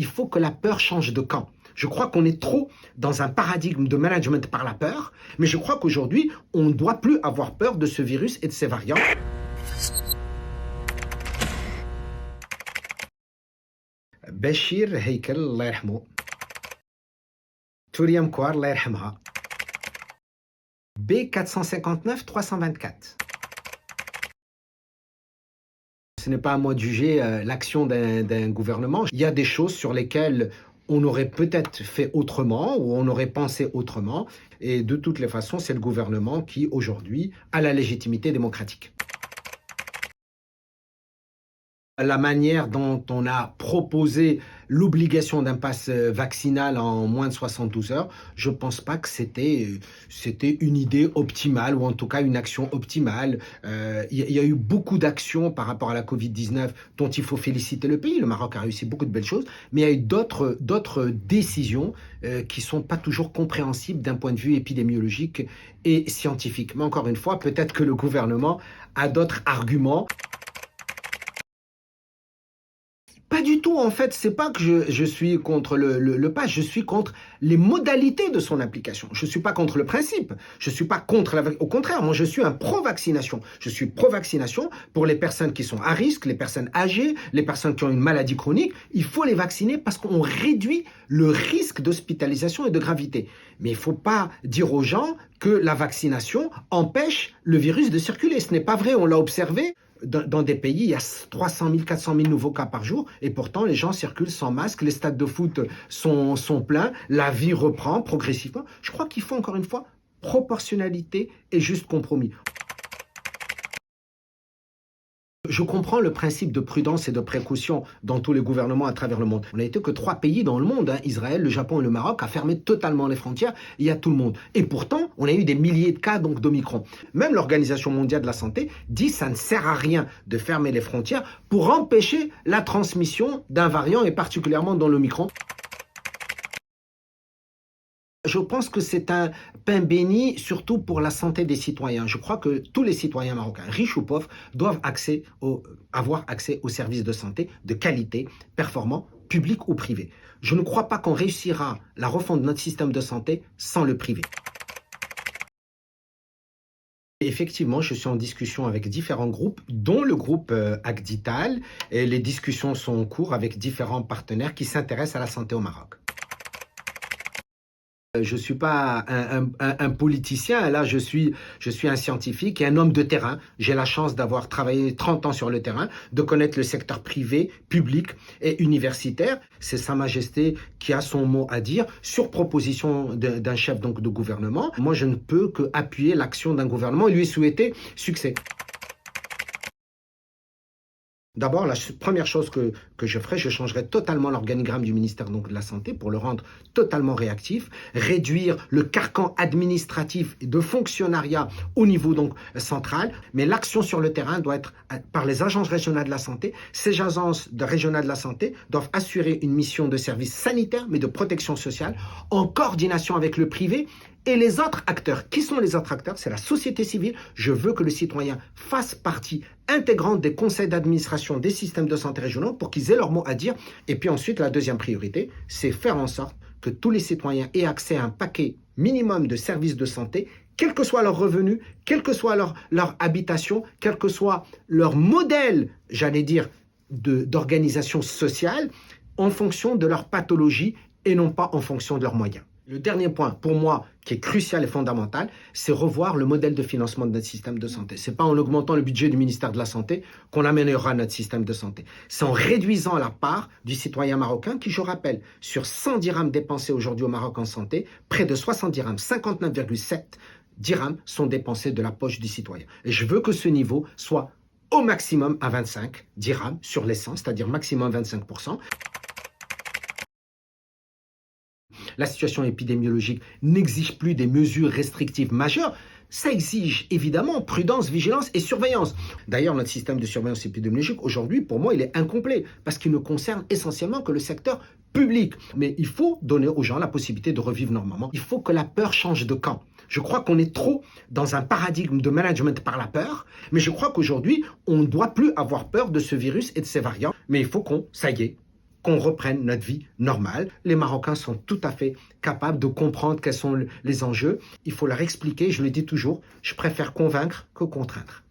Il faut que la peur change de camp. Je crois qu'on est trop dans un paradigme de management par la peur, mais je crois qu'aujourd'hui, on ne doit plus avoir peur de ce virus et de ses variants. Bachir Heikel, Allah yarhamou. Touriam Kouar, Allah yarhamha. B459-324. Ce n'est pas à moi de juger l'action d'un gouvernement. Il y a des choses sur lesquelles on aurait peut-être fait autrement ou on aurait pensé autrement. Et de toutes les façons, c'est le gouvernement qui, aujourd'hui, a la légitimité démocratique. La manière dont on a proposé l'obligation d'un pass vaccinal en moins de 72 heures, je ne pense pas que c'était une idée optimale ou en tout cas une action optimale. Il y a eu beaucoup d'actions par rapport à la Covid-19 dont il faut féliciter le pays. Le Maroc a réussi beaucoup de belles choses, mais il y a eu d'autres décisions qui ne sont pas toujours compréhensibles d'un point de vue épidémiologique et scientifique. Mais encore une fois, peut-être que le gouvernement a d'autres arguments. Pas du tout, en fait, c'est pas que je suis contre le pass, je suis contre les modalités de son application. Je suis pas contre le principe, je suis pas contre au contraire, moi je suis un pro-vaccination. Je suis pro-vaccination pour les personnes qui sont à risque, les personnes âgées, les personnes qui ont une maladie chronique. Il faut les vacciner parce qu'on réduit le risque d'hospitalisation et de gravité. Mais il faut pas dire aux gens que la vaccination empêche le virus de circuler. Ce n'est pas vrai, on l'a observé. Dans des pays, il y a 300 000, 400 000 nouveaux cas par jour et pourtant les gens circulent sans masque, les stades de foot sont pleins, la vie reprend progressivement. Je crois qu'il faut encore une fois proportionnalité et juste compromis. Je comprends le principe de prudence et de précaution dans tous les gouvernements à travers le monde. On n'a été que 3 pays dans le monde, Israël, le Japon et le Maroc, à fermer totalement les frontières. Il y a tout le monde. Et pourtant, on a eu des milliers de cas d'Omicron. Même l'Organisation mondiale de la santé dit que ça ne sert à rien de fermer les frontières pour empêcher la transmission d'un variant et particulièrement dans l'Omicron. Je pense que c'est un pain béni, surtout pour la santé des citoyens. Je crois que tous les citoyens marocains, riches ou pauvres, doivent avoir accès aux services de santé de qualité, performants, publics ou privés. Je ne crois pas qu'on réussira la refonte de notre système de santé sans le privé. Effectivement, je suis en discussion avec différents groupes, dont le groupe Agdital, et les discussions sont en cours avec différents partenaires qui s'intéressent à la santé au Maroc. Je ne suis pas un politicien, là je suis un scientifique et un homme de terrain. J'ai la chance d'avoir travaillé 30 ans sur le terrain, de connaître le secteur privé, public et universitaire. C'est Sa Majesté qui a son mot à dire sur proposition d'un chef donc, de gouvernement. Moi je ne peux qu'appuyer l'action d'un gouvernement et lui souhaiter succès. D'abord, la première chose que je ferai, je changerai totalement l'organigramme du ministère donc, de la Santé pour le rendre totalement réactif, réduire le carcan administratif et de fonctionnariat au niveau donc, central, mais l'action sur le terrain doit être par les agences régionales de la santé. Ces agences régionales de la santé doivent assurer une mission de service sanitaire, mais de protection sociale, en coordination avec le privé et les autres acteurs. Qui sont les autres acteurs? C'est la société civile. Je veux que le citoyen fasse partie intégrante des conseils d'administration des systèmes de santé régionaux pour qu'ils aient leur mot à dire. Et puis ensuite, la deuxième priorité, c'est faire en sorte que tous les citoyens aient accès à un paquet minimum de services de santé, quel que soit leur revenu, quelle que soit leur habitation, quel que soit leur modèle, j'allais dire, d'organisation sociale, en fonction de leur pathologie et non pas en fonction de leurs moyens. Le dernier point, pour moi, qui est crucial et fondamental, c'est revoir le modèle de financement de notre système de santé. Ce n'est pas en augmentant le budget du ministère de la Santé qu'on améliorera notre système de santé. C'est en réduisant la part du citoyen marocain qui, je rappelle, sur 100 dirhams dépensés aujourd'hui au Maroc en santé, près de 60 dirhams, 59,7 dirhams sont dépensés de la poche du citoyen. Et je veux que ce niveau soit au maximum à 25 dirhams sur les 100, c'est-à-dire maximum 25%. La situation épidémiologique n'exige plus des mesures restrictives majeures. Ça exige évidemment prudence, vigilance et surveillance. D'ailleurs, notre système de surveillance épidémiologique, aujourd'hui, pour moi, il est incomplet parce qu'il ne concerne essentiellement que le secteur public. Mais il faut donner aux gens la possibilité de revivre normalement. Il faut que la peur change de camp. Je crois qu'on est trop dans un paradigme de management par la peur, mais je crois qu'aujourd'hui, on ne doit plus avoir peur de ce virus et de ses variants. Mais il faut ça y est, qu'on reprenne notre vie normale. Les Marocains sont tout à fait capables de comprendre quels sont les enjeux. Il faut leur expliquer, je le dis toujours, je préfère convaincre que contraindre.